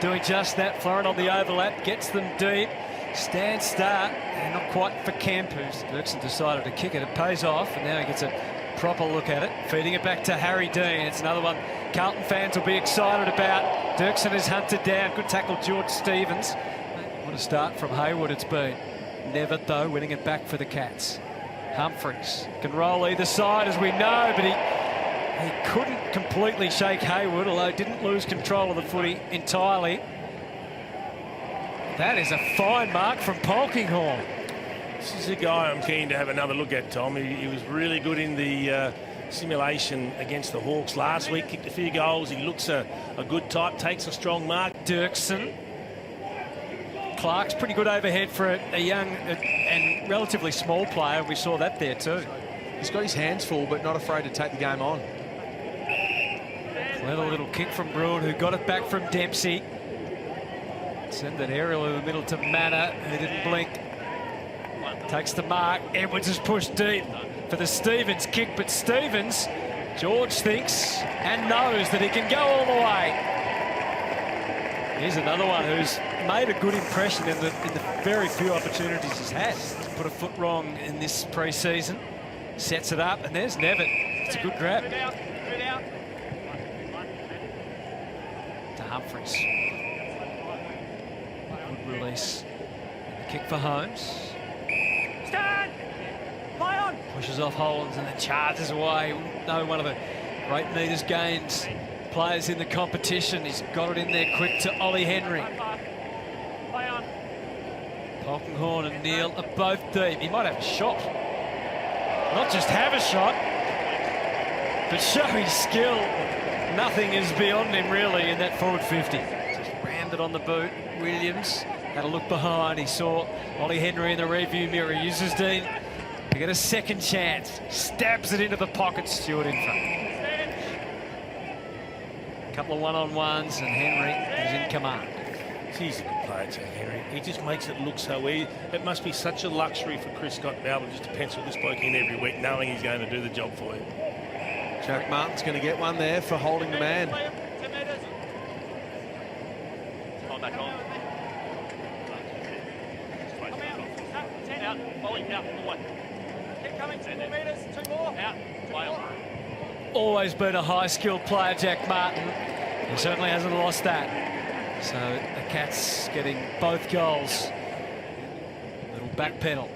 doing just that. Florin on the overlap, gets them deep. Stand start, and not quite for Kemp, who's Dirksen decided to kick it. It pays off, and now he gets a proper look at it. Feeding it back to Harry Dean. It's another one Carlton fans will be excited about. Dirksen is hunted down. Good tackle, George Stevens. What a start from Hayward it's been. Never, though, winning it back for the Cats. Humphries can roll either side, as we know, but he couldn't completely shake Hayward, although didn't lose control of the footy entirely. That is a fine mark from Polkinghorne. This is a guy I'm keen to have another look at, Tom. He was really good in the simulation against the Hawks last week. Kicked a few goals. He looks a good type, takes a strong mark. Dirksen. Clark's pretty good overhead for a young and relatively small player. We saw that there too. He's got his hands full, but not afraid to take the game on. Clever little kick from Bruin, who got it back from Dempsey. Send that aerial in the middle to Manor, who didn't blink. Takes the mark. Edwards is pushed deep for the Stevens kick, but Stevens, George thinks and knows that he can go all the way. Here's another one who's made a good impression in the very few opportunities he's had. He's put a foot wrong in this pre-season. Sets it up, and there's Nevitt. It's a good grab. To Humphries. Good release. And the kick for Holmes. Stand! Play on! Pushes off Hollands and then charges away. No, one of the great meters gains players in the competition. He's got it in there quick to Ollie Henry. Play on. Polkinghorne and Neal are both deep. He might have a shot. Not just have a shot, but show his skill. Nothing is beyond him, really, in that forward 50. Just rammed it on the boot. Williams had a look behind. He saw Ollie Henry in the rearview mirror. Uses Dean to get a second chance. Stabs it into the pocket. Stewart in front. A couple of one-on-ones, and Henry is in command. He's a good player, Jack Henry. He just makes it look so easy. It must be such a luxury for Chris Scott to be able just to pencil this bloke in every week, knowing he's going to do the job for you. Jack Martin's going to get one there for holding the man. Hold back on. Out. Ollie, out. One. Keep coming. 2 more metres. 2 more. Out. Play on. Always been a high-skilled player, Jack Martin. He certainly hasn't lost that. So the Cats getting both goals. Little back pedal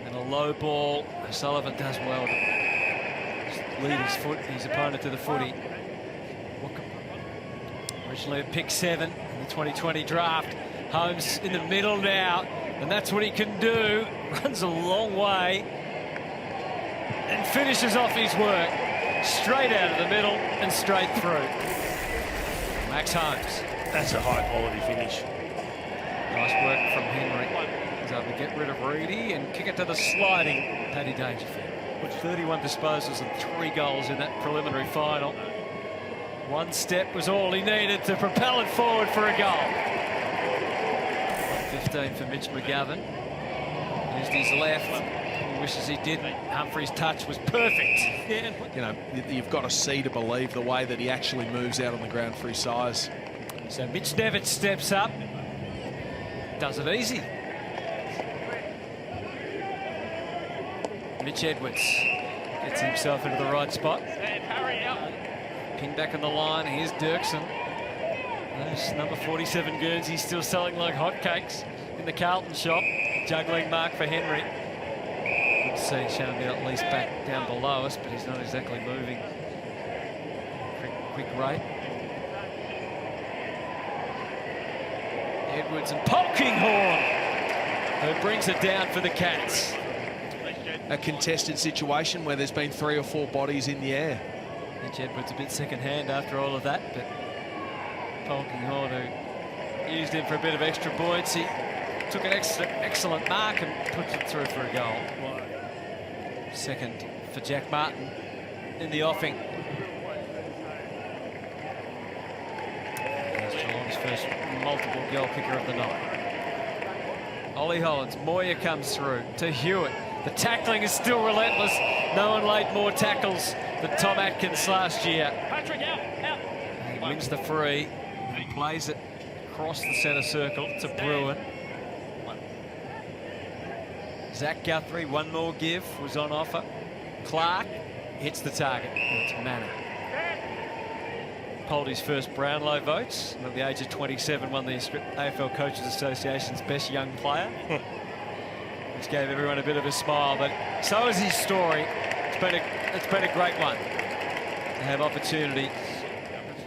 and a low ball. Sullivan does well to lead his opponent to the footy. Originally a pick 7 in the 2020 draft. Holmes in the middle now, and that's what he can do. Runs a long way and finishes off his work. Straight out of the middle and straight through. Max Holmes. That's a high-quality finish. Nice work from Henry. He's able to get rid of Reedy and kick it to the sliding Paddy Dangerfield. With 31 disposals and 3 goals in that preliminary final. One step was all he needed to propel it forward for a goal. 15 for Mitch McGovern. Used his left. He wishes he didn't. Humphrey's touch was perfect. Yeah. You know, you've got to see to believe the way that he actually moves out on the ground for his size. So Mitch Nevitt steps up, does it easy. Mitch Edwards gets himself into the right spot. Pin back on the line, here's Dirksen. Those number 47 Guernseys still selling like hotcakes in the Carlton shop. Juggling mark for Henry. Good to see Shannon at least back down below us, but he's not exactly moving. Quick rate. Edwards and Polkinghorne, who brings it down for the Cats. A contested situation where there's been 3 or 4 bodies in the air. Mitch Edwards a bit second-hand after all of that, but Polkinghorne, who used him for a bit of extra buoyancy, took an excellent mark and puts it through for a goal. Second for Jack Martin in the offing. Geelong's first multiple goal kicker of the night. Ollie Hollands, Moyer comes through to Hewitt. The tackling is still relentless. No one laid more tackles than Tom Atkins last year. Patrick, out. He wins the free and plays it across the centre circle to Bruin. Zach Guthrie, one more give, was on offer. Clark hits the target. It's Manor. Polled his first Brownlow votes, and at the age of 27 won the AFL Coaches Association's Best Young Player, which gave everyone a bit of a smile, but so is his story. It's been a great one to have opportunity.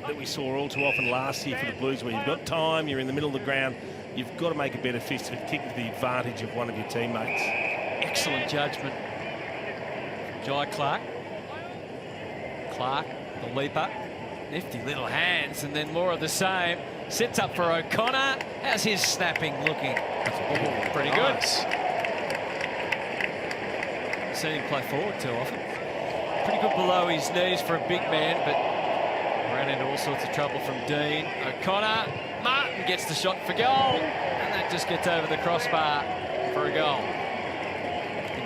That we saw all too often last year for the Blues, where you've got time, you're in the middle of the ground, you've got to make a better fist of it, kick to the advantage of one of your teammates. Excellent judgment from Jai Clark. Clark, the leaper. Nifty little hands, and then more of the same. Sets up for O'Connor. How's his snapping looking? Oh, pretty good. Nice. Seen him play forward too often. Pretty good below his knees for a big man, but ran into all sorts of trouble from Dean. O'Connor, Martin gets the shot for goal, and that just gets over the crossbar for a goal.